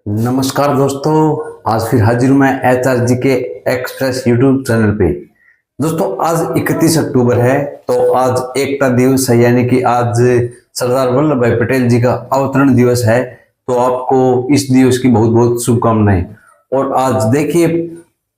नमस्कार दोस्तों, आज फिर हाजिर हूं मैं HRG के एक्सप्रेस यूट्यूब चैनल पे। दोस्तों आज 31 अक्टूबर है, तो आज एकता दिवस है, यानी कि आज सरदार वल्लभ भाई पटेल जी का अवतरण दिवस है। तो आपको इस दिवस की बहुत बहुत शुभकामनाएं। और आज देखिए,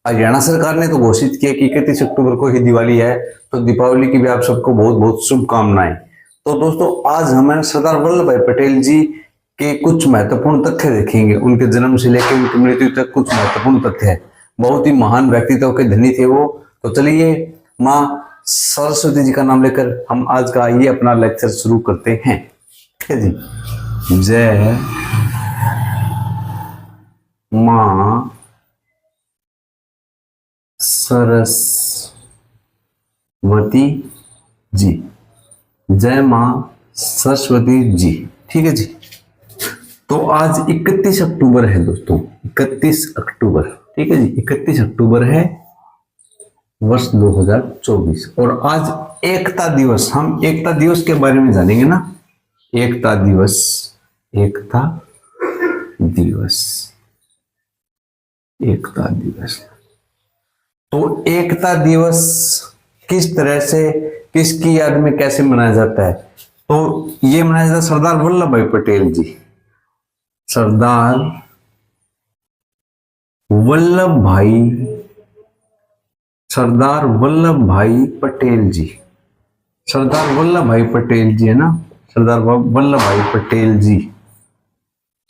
हरियाणा सरकार ने तो घोषित किया कि 31 अक्टूबर को ही दिवाली है, तो दीपावली की भी आप सबको बहुत बहुत शुभकामनाएं। तो दोस्तों आज हमें सरदार वल्लभ भाई पटेल जी के कुछ महत्वपूर्ण तथ्य देखेंगे। उनके जन्म से लेकर उनकी मृत्यु तक कुछ महत्वपूर्ण तथ्य है। बहुत ही महान व्यक्तित्व के धनी थे वो। तो चलिए माँ सरस्वती जी का नाम लेकर हम आज का ये अपना लेक्चर शुरू करते हैं। ठीक है जी। जय माँ सरस्वती जी। जय माँ सरस्वती जी। ठीक है जी। तो आज 31 अक्टूबर है दोस्तों, 31 अक्टूबर। ठीक है जी, 31 अक्टूबर है वर्ष 2024। और आज एकता दिवस, हम एकता दिवस के बारे में जानेंगे ना। एकता दिवस, एकता दिवस, एकता दिवस। तो एकता दिवस किस तरह से, किसकी याद में कैसे मनाया जाता है? तो ये मनाया जाता है सरदार वल्लभ भाई पटेल जी, सरदार वल्लभ भाई, सरदार वल्लभ भाई पटेल जी, सरदार वल्लभ भाई पटेल जी है ना, सरदार वल्लभ भाई पटेल जी,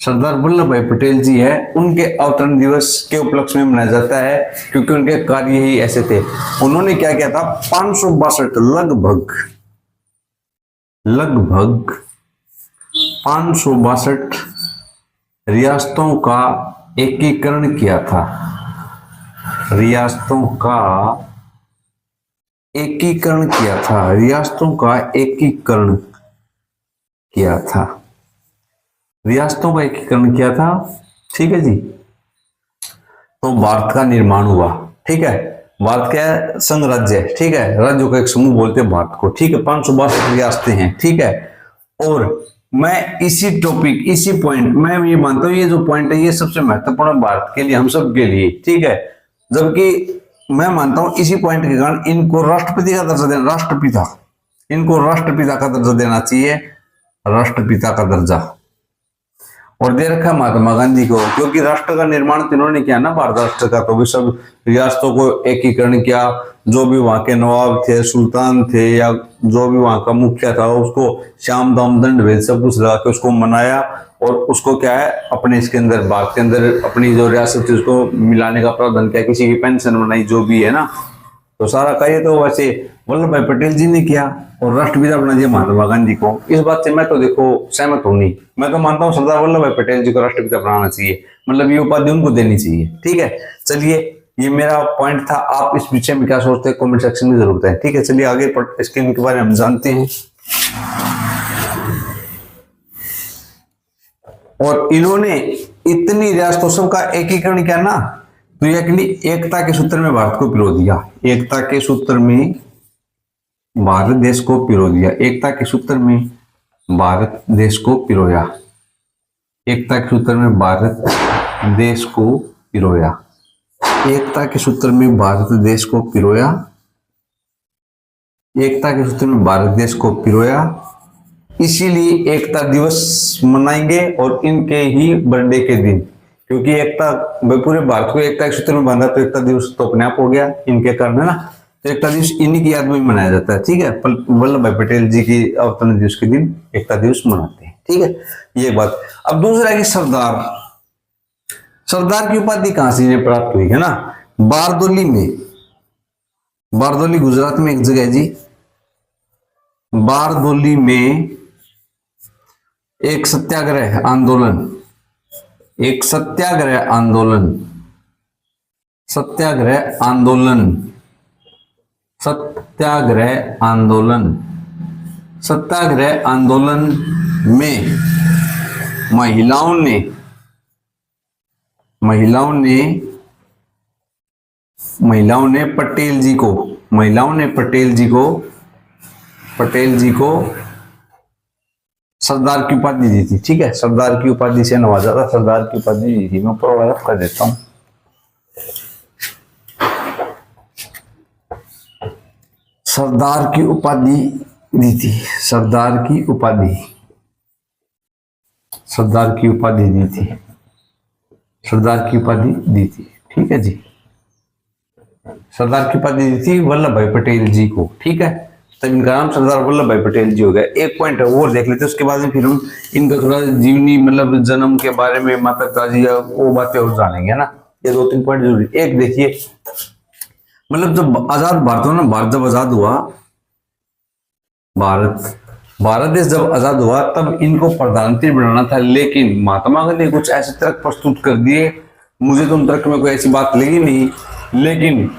सरदार वल्लभ भाई पटेल जी है। उनके अवतरण दिवस के उपलक्ष्य में मनाया जाता है, क्योंकि उनके कार्य ही ऐसे थे। उन्होंने क्या किया था, 562 लगभग 562 रियासतों का एकीकरण किया था। रियासतों का एकीकरण किया था, रियासतों का एकीकरण किया था, रियासतों का एकीकरण किया था। ठीक है जी। तो भारत का निर्माण हुआ। ठीक है, भारत क्या है, संघ राज्य है। ठीक है, राज्यों का एक समूह बोलते हैं भारत को। ठीक है, 562 रियासतें हैं। ठीक है, और मैं इसी टॉपिक, इसी पॉइंट, मैं ये मानता हूं ये जो पॉइंट है ये सबसे महत्वपूर्ण भारत के लिए, हम सब के लिए। ठीक है, जबकि मैं मानता हूं इसी पॉइंट के कारण इनको राष्ट्रपति का दर्जा देना, राष्ट्रपिता, इनको राष्ट्रपिता का दर्जा देना चाहिए, राष्ट्रपिता का दर्जा। और दे रखा महात्मा गांधी को, क्योंकि राष्ट्र का निर्माण तिन्होंने किया ना, भारत राष्ट्र का। तो भी सब रियासतों को एकीकरण किया। जो भी वहां के नवाब थे, सुल्तान थे, या जो भी वहां का मुखिया था, उसको श्याम दाम दंड भेद सब कुछ लगा के उसको मनाया। और उसको क्या है, अपने इसके अंदर, भारत के अंदर अपनी जो रियासत थी उसको मिलाने का प्रावधान किया। किसी की पेंशन बनाई, जो भी है ना। तो सारा कार्य तो वैसे वल्लभ भाई पटेल जी ने किया, और राष्ट्रपिता बना दिया महात्मा गांधी को। इस बात से मैं तो देखो सहमत हूं नहीं। मैं तो मानता हूं सरदार वल्लभ भाई पटेल जी को राष्ट्रपिता बनाना चाहिए, मतलब ये उपाधि उनको देनी चाहिए। ठीक है, चलिए ये मेरा पॉइंट था। आप इस विषय में क्या सोचते हैं कमेंट सेक्शन में जरूर बताएं। ठीक है, चलिए आगे इसके बारे में हम जानते हैं। और इन्होंने इतनी रियासतों सबका एकीकरण किया ना, तो ये एकता के सूत्र में भारत को पिरो दिया। एकता के सूत्र में भारत देश को पिरो दिया। एकता के सूत्र में भारत देश को पिरोया। एकता के सूत्र में भारत देश को पिरोया। एकता के सूत्र में भारत देश को पिरोया। एकता के सूत्र में भारत देश को पिरोया। इसीलिए एकता दिवस मनाएंगे, और इनके ही बर्थडे के दिन, क्योंकि एकता पूरे भारत को एकता के सूत्र में बांधा, तो एकता दिवस तो अपने आप हो गया इनके कारण, है ना। तो एकता दिवस इन्हीं की याद में मनाया जाता है। ठीक है, वल्लभ भाई पटेल जी की अवतरण दिवस के दिन एकता दिवस मनाते हैं। ठीक है, ये बात। अब दूसरा है कि सरदार, सरदार की उपाधि कहां से इन्हें प्राप्त हुई, है ना। बारदोली में, बारदोली गुजरात में एक जगह है जी। बारदोली में एक सत्याग्रह आंदोलन, एक सत्याग्रह आंदोलन, सत्याग्रह आंदोलन, सत्याग्रह आंदोलन, सत्याग्रह आंदोलन में महिलाओं ने, महिलाओं ने पटेल जी को, महिलाओं ने पटेल जी को सरदार की उपाधि दी थी, ठीक है, सरदार की उपाधि से नवाजा था, सरदार की उपाधि दी थी। मैं ऊपर कर देता हूं। सरदार की उपाधि दी थी, सरदार की उपाधि, सरदार की उपाधि दी थी, सरदार की उपाधि दी थी, ठीक है जी। सरदार की उपाधि दी थी वल्लभ भाई पटेल जी को, ठीक है। तब इनका नाम सरदार वल्लभ भाई पटेल जी हो गया। एक पॉइंट और देख लेते हैं, उसके बाद में फिर हम इनका थोड़ा जीवनी मतलब जन्म के बारे में, माता पिता जी वो बातें और जानेंगे ना। ये 2-3 पॉइंट जरूरी। एक देखिए, मतलब जब आजाद भारत हुआ ना, भारत जब आजाद हुआ, भारत देश जब आजाद हुआ तब इनको प्रधानमंत्री बनाना था, लेकिन महात्मा गांधी ने कुछ ऐसे तर्क प्रस्तुत कर दिए, मुझे तो उन तर्क में कोई ऐसी बात लगी नहीं, लेकिन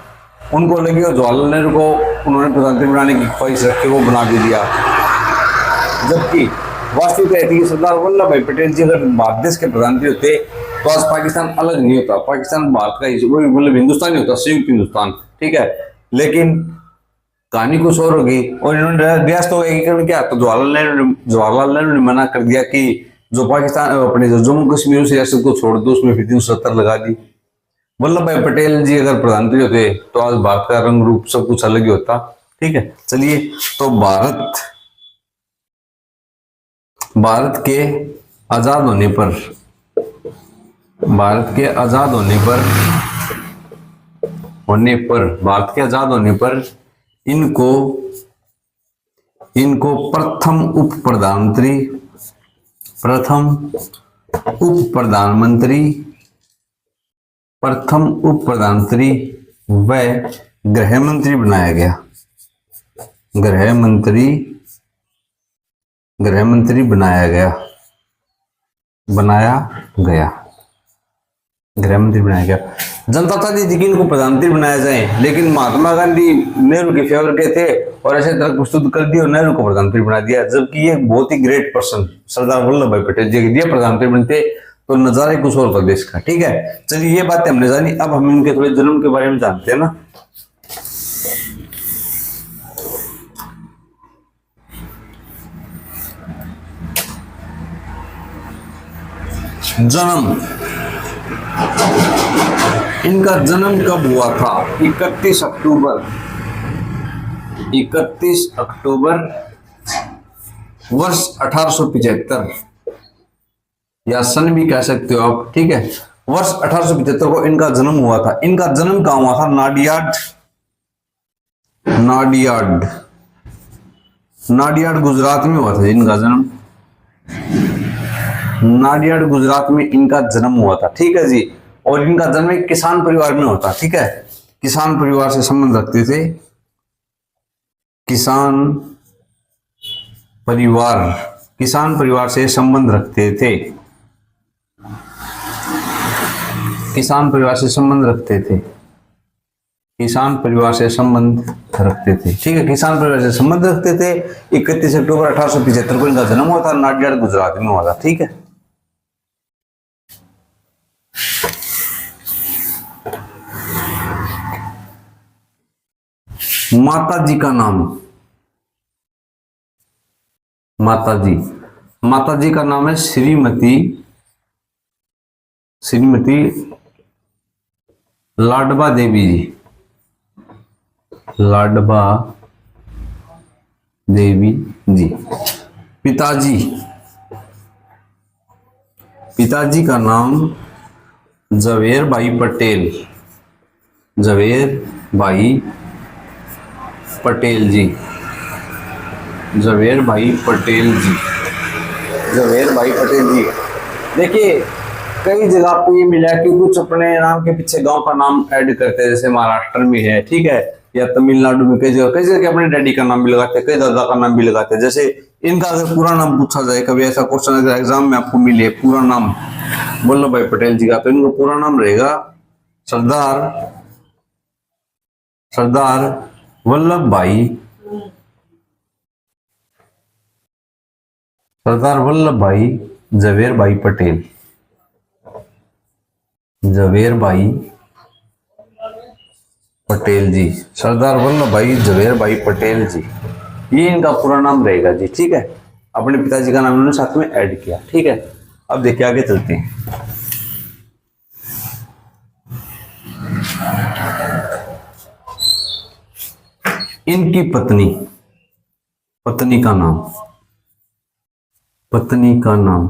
उनको लगी और जवाहरलाल नेहरू को उन्होंने प्रधानमंत्री बनाने की ख्वाहिश रखी, वो बना भी दिया। जबकि वास्तविकता थी कि सरदार वल्लभ भाई पटेल जी अगर भारत देश के प्रधानमंत्री होते तो आज पाकिस्तान अलग नहीं होता, पाकिस्तान भारत का मतलब हिंदुस्तान ही होता, संयुक्त हिंदुस्तान, ठीक है। लेकिन कहानी कुछ और होगी और इन्होंने रियासत का एकीकरण किया तो जवाहरलाल नेहरू ने मना कर दिया कि जो पाकिस्तान अपने जो जम्मू कश्मीर उस रियासत को छोड़ दो, उसमें फिर 370 लगा दी। वल्लभ भाई पटेल जी अगर प्रधानमंत्री होते तो आज भारत का रंग रूप सब कुछ अलग ही होता, ठीक है। चलिए, तो भारत के आजाद होने पर, भारत के आजाद होने पर इनको प्रथम उप प्रधानमंत्री व गृह मंत्री बनाया गया। गृह मंत्री बनाया गया। जनता चाहती थी कि इनको प्रधानमंत्री बनाया जाए, लेकिन महात्मा गांधी नेहरू के फेवर के थे और ऐसे तरह प्रस्तुत कर दिया और नेहरू को प्रधानमंत्री बना दिया। जबकि ये बहुत ही ग्रेट पर्सन सरदार वल्लभ भाई पटेल जी के प्रधानमंत्री बनते तो नजारा कुछ और था देश का, ठीक है। चलिए, ये बातें हमने जानी। अब हम इनके थोड़े जन्म के बारे में जानते हैं ना। जन्म, इनका जन्म कब हुआ था? 31 अक्टूबर वर्ष 1875, या सन भी कह सकते हो आप, ठीक है। वर्ष 1875 को इनका जन्म हुआ था। इनका जन्म कहां हुआ था? नाडियाड गुजरात में हुआ था इनका जन्म। नाडियाड गुजरात में इनका जन्म हुआ था, ठीक है जी। और इनका जन्म एक किसान परिवार में होता, ठीक है। किसान परिवार से संबंध रखते थे, किसान परिवार से संबंध रखते थे, किसान परिवार से संबंध रखते थे, ठीक है। किसान परिवार से संबंध रखते थे। 31 अक्टूबर 1875 को इनका जन्म हुआ था, नाडियाड गुजरात में हुआ था, ठीक है। माता जी का नाम, माता जी का नाम है श्रीमती लाडबा देवी जी। पिताजी का नाम जवेर भाई पटेल जी। देखिए, कई जगह पे ये मिला कि कुछ अपने नाम के पीछे गांव का नाम ऐड करते हैं, जैसे महाराष्ट्र में है, ठीक है, या तमिलनाडु में कई जगह अपने डैडी का नाम भी लगाते हैं, कई दादा का नाम भी लगाते हैं। जैसे इनका अगर पूरा नाम पूछा जाए, कभी ऐसा क्वेश्चन अगर एग्जाम में आपको मिले पूरा नाम वल्लभ भाई पटेल जी का, तो इनका पूरा नाम रहेगा सरदार वल्लभ भाई जवेर भाई पटेल। जी, सरदार वल्लभ भाई जवेर भाई पटेल जी, ये इनका पूरा नाम रहेगा जी, ठीक है। अपने पिताजी का नाम इन्होंने साथ में ऐड किया। ठीक है, अब देखिए आगे चलते हैं। इनकी पत्नी, पत्नी का नाम, पत्नी का नाम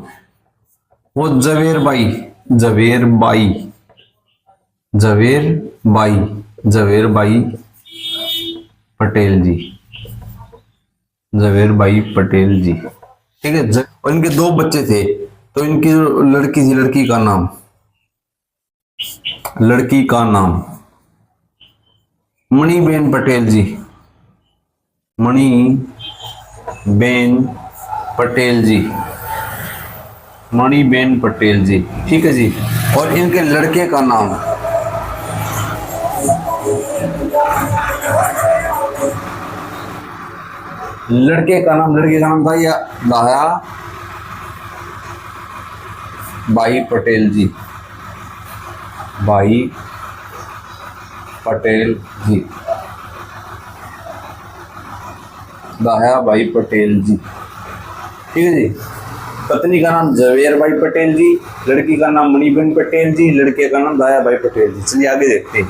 वो जवेरबाई, जवेरबाई, जवेरबाई, जवेरबाई पटेल जी, जवेरबाई पटेल जी। ठीक है, और इनके दो बच्चे थे, तो इनकी जो लड़की थी, लड़की का नाम, लड़की का नाम मणिबेन पटेल जी, मणिबेन पटेल जी, मणिबेन पटेल जी। ठीक है जी, और इनके लड़के का नाम, लड़के का नाम था या दाया बाई पटेल जी, बाई पटेल जी, दाया बाई पटेल जी। ठीक है जी, पत्नी का नाम जवेरबाई पटेल जी, लड़की का नाम मणिबेन पटेल जी, लड़के का नाम दाया बाई पटेल जी। चलिए आगे देखते हैं।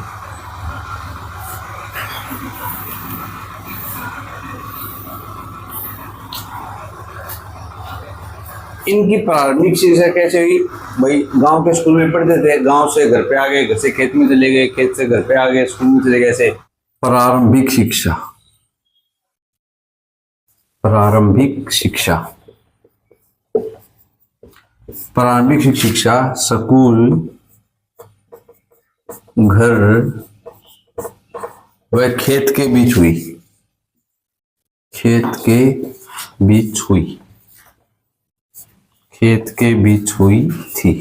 इनकी प्रारंभिक शिक्षा कैसे हुई? भाई गांव के स्कूल में पढ़ते थे, गांव से घर पे आ गए, घर से खेत में चले गए, खेत से घर पे आ गए, स्कूल में चले गए। ऐसे प्रारंभिक शिक्षा, प्रारंभिक शिक्षा, प्रारंभिक शिक्षा स्कूल, घर व खेत के बीच हुई, खेत के बीच हुई, खेत के बीच हुई थी।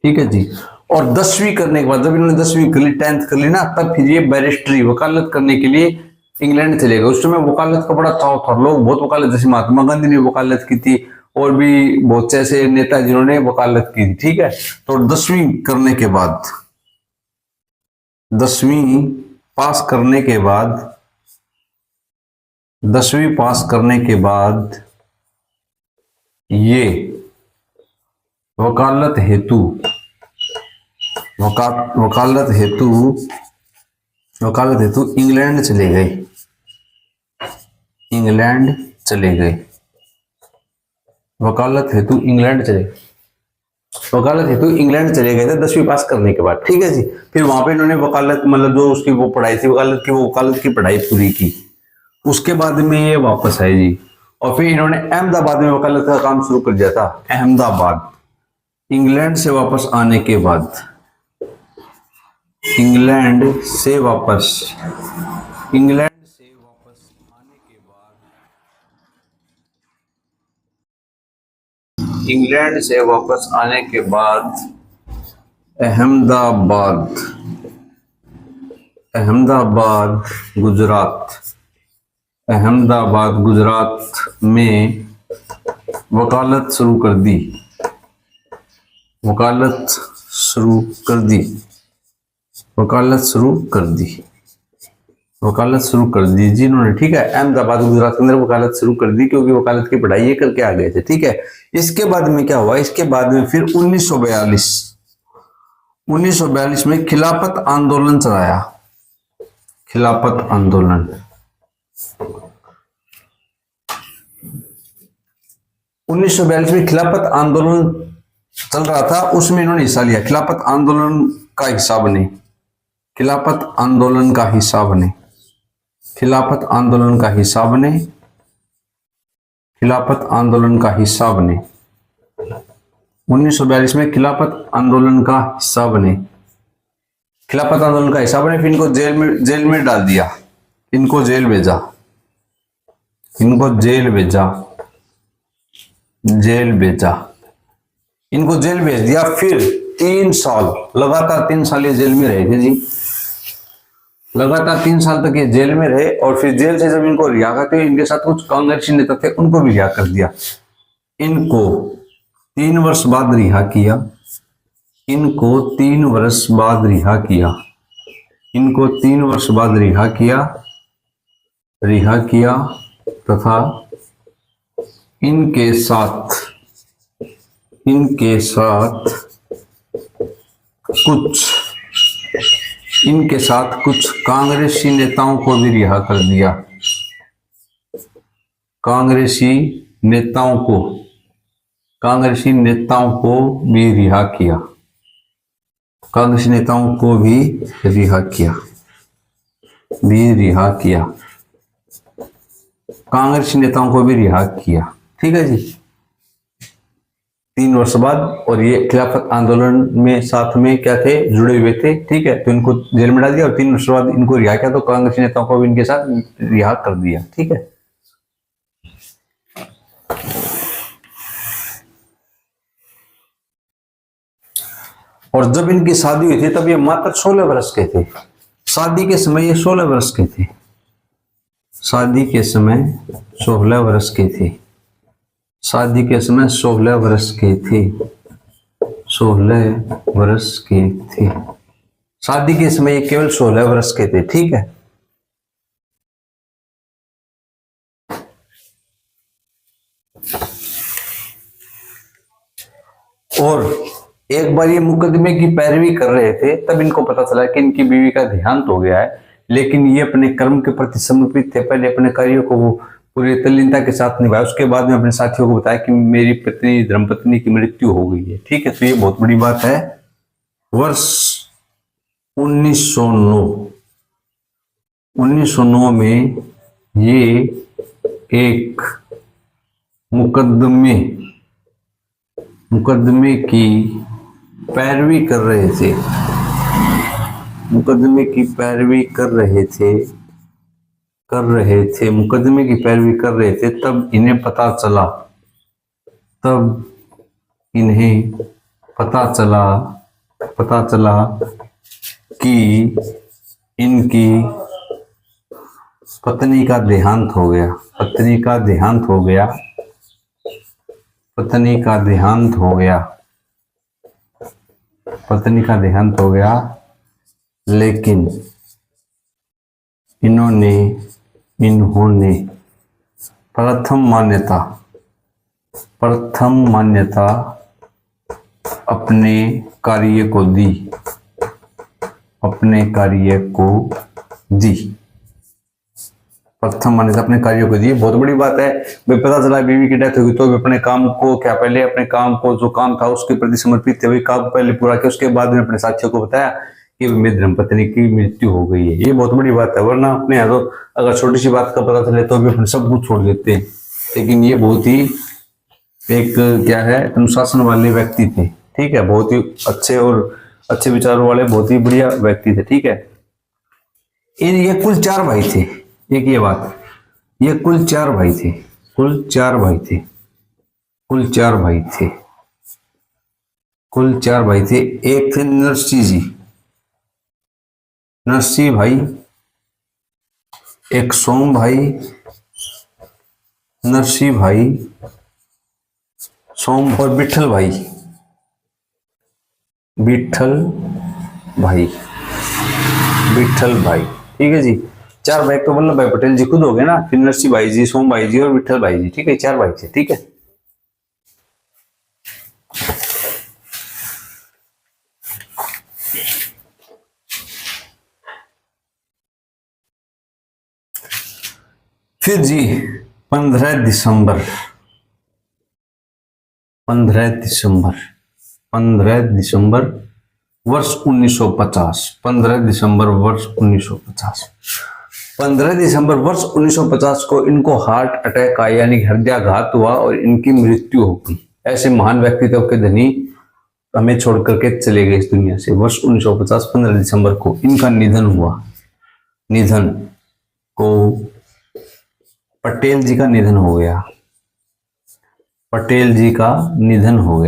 ठीक है जी, और 10वीं करने के बाद, जब इन्होंने 10वीं कर ली, 10th कर ली ना, तब फिर ये बैरिस्ट्री, वकालत करने के लिए इंग्लैंड चले गए। उस समय वकालत का बड़ा चाव था, लोग बहुत वकालत, जैसे महात्मा गांधी ने वकालत की थी, और भी बहुत से ऐसे नेता जिन्होंने वकालत की थी। ठीक है, तो 10वीं करने के बाद, 10वीं पास करने के बाद, 10वीं पास करने के बाद ये वकालत हेतु, वकालत हेतु इंग्लैंड चले गए, इंग्लैंड चले गए, वकालत हेतु इंग्लैंड चले, वकालत हेतु इंग्लैंड चले गए थे 10वीं पास करने के बाद। ठीक है जी, फिर वहां पे इन्होंने वकालत, मतलब जो उसकी वो पढ़ाई थी वकालत की, वो वकालत की पढ़ाई पूरी की। उसके बाद में ये वापस आए जी, और फिर इन्होंने अहमदाबाद में वकालत का काम शुरू कर दिया था। अहमदाबाद, इंग्लैंड से वापस आने के बाद, इंग्लैंड से वापस आने के बाद, इंग्लैंड से वापस आने के बाद अहमदाबाद, अहमदाबाद गुजरात, अहमदाबाद गुजरात में वकालत शुरू कर दी, वकालत शुरू कर दी, वकालत शुरू कर दी, वकालत शुरू कर दी जी इन्होंने। ठीक है, अहमदाबाद गुजरात के अंदर वकालत शुरू कर दी, क्योंकि वकालत की पढ़ाई ये करके आ गए थे। ठीक है, इसके बाद में क्या हुआ? इसके बाद में फिर 1942 में खिलाफत आंदोलन चलाया, खिलाफत आंदोलन, 1942 में खिलाफत आंदोलन चल रहा था, उसमें इन्होंने हिस्सा लिया। खिलाफत आंदोलन का हिस्सा बने, खिलाफत आंदोलन का हिस्सा बने, खिलाफत आंदोलन का हिस्सा बने, खिलाफत आंदोलन का हिस्सा बने। 1942 में खिलाफत आंदोलन का हिस्सा बने, खिलाफत आंदोलन का हिस्सा बने। फिर इनको जेल में डाल दिया, इनको जेल भेजा, इनको जेल भेजा, जेल भेजा, इनको जेल भेज दिया। फिर 3 साल, लगातार 3 साल ये जेल में रहे थे जी, लगातार 3 साल तक ये जेल में रहे। और फिर जेल से जब इनको रिहा करते, इनके साथ कुछ कांग्रेसी नेता थे, उनको भी रिहा कर दिया। इनको 3 वर्ष बाद रिहा किया, इनको 3 वर्ष बाद रिहा किया, इनको 3 वर्ष बाद रिहा किया, तथा इनके साथ कुछ कांग्रेसी नेताओं को भी रिहा कर दिया। कांग्रेसी नेताओं को भी रिहा किया। कांग्रेसी नेताओं को भी रिहा किया। कांग्रेसी नेताओं को भी रिहा किया। ठीक है जी, 3 वर्ष बाद। और ये खिलाफत आंदोलन में साथ में क्या थे, जुड़े हुए थे। ठीक है, तो इनको जेल में डाल दिया और 3 वर्ष बाद इनको रिहा किया। तो कांग्रेसी नेताओं को भी इनके साथ रिहा कर दिया। ठीक है, और जब इनकी शादी हुई थी तब ये मात्र 16 वर्ष के थे। शादी के समय ये 16 वर्ष के थे। शादी के समय 16 वर्ष के थे। शादी के समय 16 वर्ष के थे। 16 वर्ष के थे। शादी के समय ये केवल 16 वर्ष के थे। ठीक है, और एक बार ये मुकदमे की पैरवी कर रहे थे तब इनको पता चला कि इनकी बीवी का देहांत हो गया है, लेकिन ये अपने कर्म के प्रति समर्पित थे। पहले अपने कार्यों को वो पूरी तल्लीनता के साथ निभाया। उसके बाद में अपने साथियों को बताया कि मेरी पत्नी, धर्मपत्नी की मृत्यु हो गई है। ठीक है, तो ये बहुत बड़ी बात है। वर्ष 1909 में ये एक मुकदमे की पैरवी कर रहे थे। मुकदमे की पैरवी कर रहे थे। तब इन्हें पता चला कि इनकी पत्नी का देहांत हो गया। लेकिन इन्होंने प्रथम मान्यता अपने कार्य को दी। बहुत बड़ी बात है भाई। पता चला बीवी की डेथ होगी तो भी अपने काम को जो काम था उसके प्रति समर्पित थे, वही काम पहले पूरा किया। उसके बाद में अपने साथियों को बताया कि मेरी धर्मपत्नी की मृत्यु हो गई है। ये बहुत बड़ी बात है, वरना अपने यहाँ तो अगर छोटी सी बात का पता चले तो भी अपने सब कुछ छोड़ देते हैं। लेकिन ये बहुत ही एक अनुशासन वाले व्यक्ति थे। ठीक है, बहुत ही अच्छे विचारों वाले, बहुत ही बढ़िया व्यक्ति थे। ठीक है, ये कुल 4 भाई थे। एक ये बात, ये कुल 4 भाई थे। एक थे नरसी भाई, एक सोम भाई, नरसी भाई, सोम और विठल भाई। ठीक है जी, 4 भाई तो वल्लभ भाई पटेल जी खुद हो गए ना, फिर नरसी भाई जी, सोम भाई जी और विठल भाई जी। ठीक है, 4 भाई थे। ठीक है, फिर जी 15 दिसंबर वर्ष 1950। 15 दिसंबर वर्ष 1950 को इनको हार्ट अटैक आया, यानी हृदयाघात हुआ और इनकी मृत्यु हो गई। ऐसे महान व्यक्तित्व के धनी हमें छोड़ करके चले गए इस दुनिया से। वर्ष 1950 15 दिसंबर को इनका निधन हुआ। पटेल जी का निधन हो गया। पटेल जी का निधन हो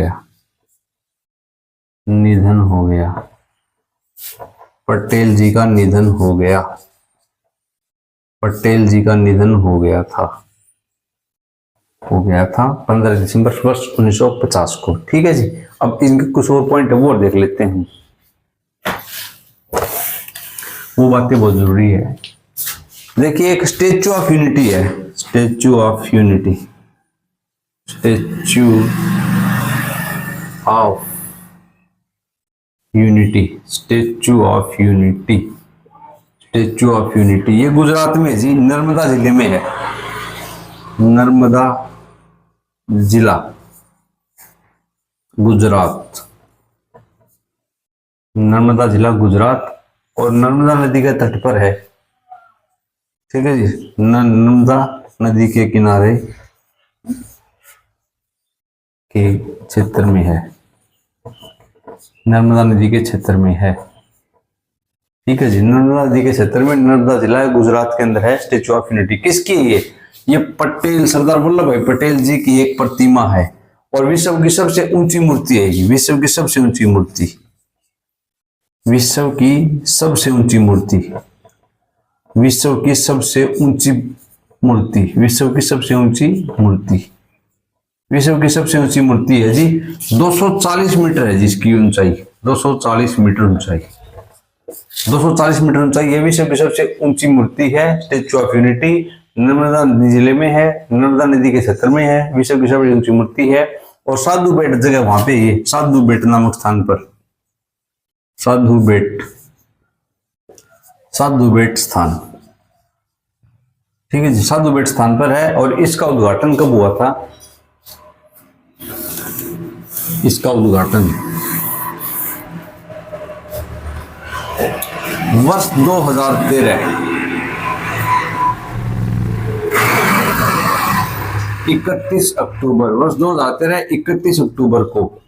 गया था 15 दिसंबर वर्ष 1950 को। ठीक है जी, अब इनके कुछ और पॉइंट है वो और देख लेते हैं। वो बातें बहुत जरूरी है। देखिए, एक स्टैचू ऑफ यूनिटी है। Statue of unity, statue of unity, statue of unity. ये गुजरात में जी, नर्मदा जिले में है, नर्मदा जिला, गुजरात, नर्मदा जिला गुजरात, और नर्मदा नदी के तट पर है। ठीक है जी, नर्मदा नदी के किनारे के क्षेत्र में है, नर्मदा नदी के क्षेत्र में है। ठीक है जी, नर्मदा नदी के क्षेत्र में, नर्मदा जिला गुजरात के अंदर है स्टेच्यू ऑफ यूनिटी। किसकी है ये पटेल, सरदार वल्लभ भाई पटेल जी की एक प्रतिमा है, और विश्व की सबसे ऊंची मूर्ति है ये, विश्व की सबसे ऊंची मूर्ति, विश्व की सबसे ऊंची मूर्ति, विश्व की सबसे ऊंची मूर्ति, विश्व की सबसे ऊंची मूर्ति, विश्व की सबसे ऊंची मूर्ति है जी। 240 मीटर है जिसकी ऊंचाई, 240 मीटर ऊंचाई, 240 मीटर ऊंचाई। ये विश्व की सबसे ऊंची मूर्ति है, स्टेच्यू ऑफ यूनिटी, नर्मदा जिले में है, नर्मदा नदी के क्षेत्र में है, विश्व की सबसे ऊंची मूर्ति है। और साधु बेट जगह वहां पे, ये साधु बेट नामक स्थान पर, साधु बेट, साधु बेट स्थान, ठीक है जी, साधु बेट स्थान पर है। और इसका उद्घाटन कब हुआ था? इसका उद्घाटन वर्ष 2013, 31 अक्टूबर, वर्ष 2013, 31 अक्टूबर को,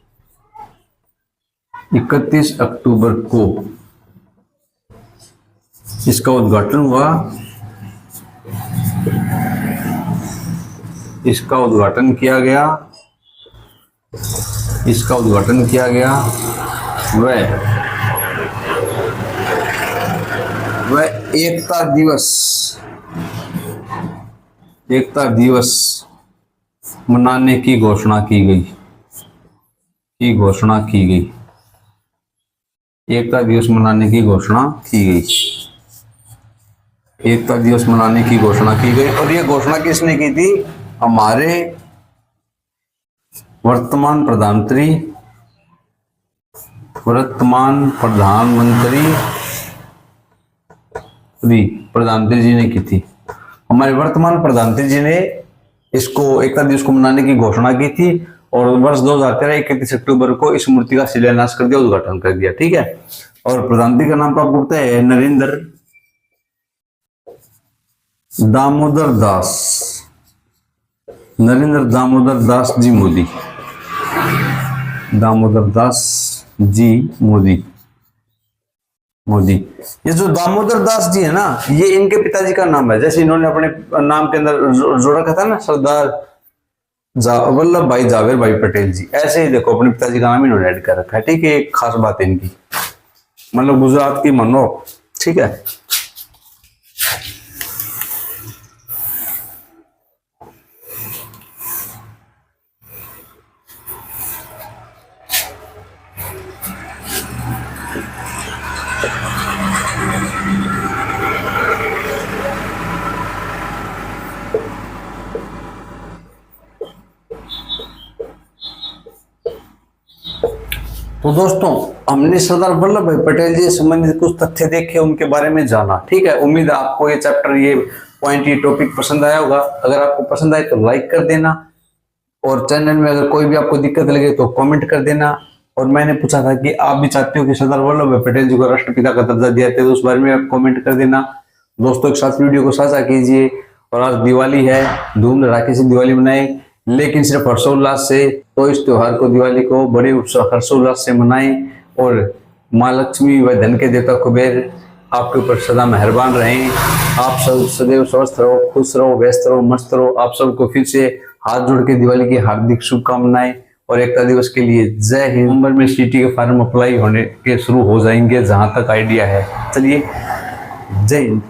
31 अक्टूबर को इसका उद्घाटन हुआ। इसका उद्घाटन किया गया, इसका उद्घाटन किया गया। वह एकता दिवस, एकता दिवस मनाने की घोषणा की गई, की घोषणा की गई, एकता दिवस मनाने की घोषणा की गई, एकता दिवस मनाने की घोषणा की गई। और ये घोषणा किसने की थी? हमारे वर्तमान प्रधानमंत्री, वर्तमान प्रधानमंत्री जी ने की थी। हमारे वर्तमान प्रधानमंत्री जी ने इसको, एकता दिवस को मनाने की घोषणा की थी, और वर्ष 2013 31 अक्टूबर को इस मूर्ति का शिलान्यास कर दिया, उद्घाटन कर दिया। ठीक है, और प्रधानमंत्री का नाम तो आपको पता है, नरेंद्र दामोदर दास, नरेंद्र दामोदर दास जी मोदी, दामोदर दास जी मोदी, मोदी। ये जो दामोदर दास जी है ना, ये इनके पिताजी का नाम है। जैसे इन्होंने अपने नाम के अंदर जोड़ रखा था ना, सरदार वल्लभ भाई जावेर भाई पटेल जी, ऐसे ही देखो अपने पिताजी का नाम इन्होंने ऐड कर रखा है। ठीक है, एक खास बात है इनकी, मतलब गुजरात की मनो। ठीक है, तो दोस्तों हमने सरदार वल्लभ भाई पटेल जी से संबंधित कुछ तथ्य देखे, उनके बारे में जाना। ठीक है, उम्मीद है आपको ये चैप्टर, ये पॉइंट, ये टॉपिक पसंद आया होगा। अगर आपको पसंद आए तो लाइक कर देना, और चैनल में अगर कोई भी आपको दिक्कत लगे तो कमेंट कर देना। और मैंने पूछा था कि आप भी चाहते हो कि सरदार वल्लभ भाई पटेल जी को राष्ट्रपिता का दर्जा दिया जाए, तो उस बारे में आप कमेंट कर देना। दोस्तों के साथ वीडियो को साझा कीजिए। और आज दिवाली है, धूम धड़ाके से दिवाली मनाएं, लेकिन सिर्फ हर्षोल्लास से। तो इस त्योहार को, दिवाली को बड़े उत्साह हर्षोल्लास से मनाएं, और माँ लक्ष्मी व धन के देवता कुबेर आपके ऊपर सदा मेहरबान रहें। आप सब सदैव स्वस्थ रहो, खुश रहो, व्यस्त रहो, मस्त रहो। आप सबको फिर से हाथ जोड़ के दिवाली की हार्दिक शुभकामनाएं, और एकता दिवस के लिए जय हिंद। नवंबर में सीटी के फॉर्म अप्लाई होने के शुरू हो जाएंगे, जहां तक आइडिया है। चलिए, जय हिंद।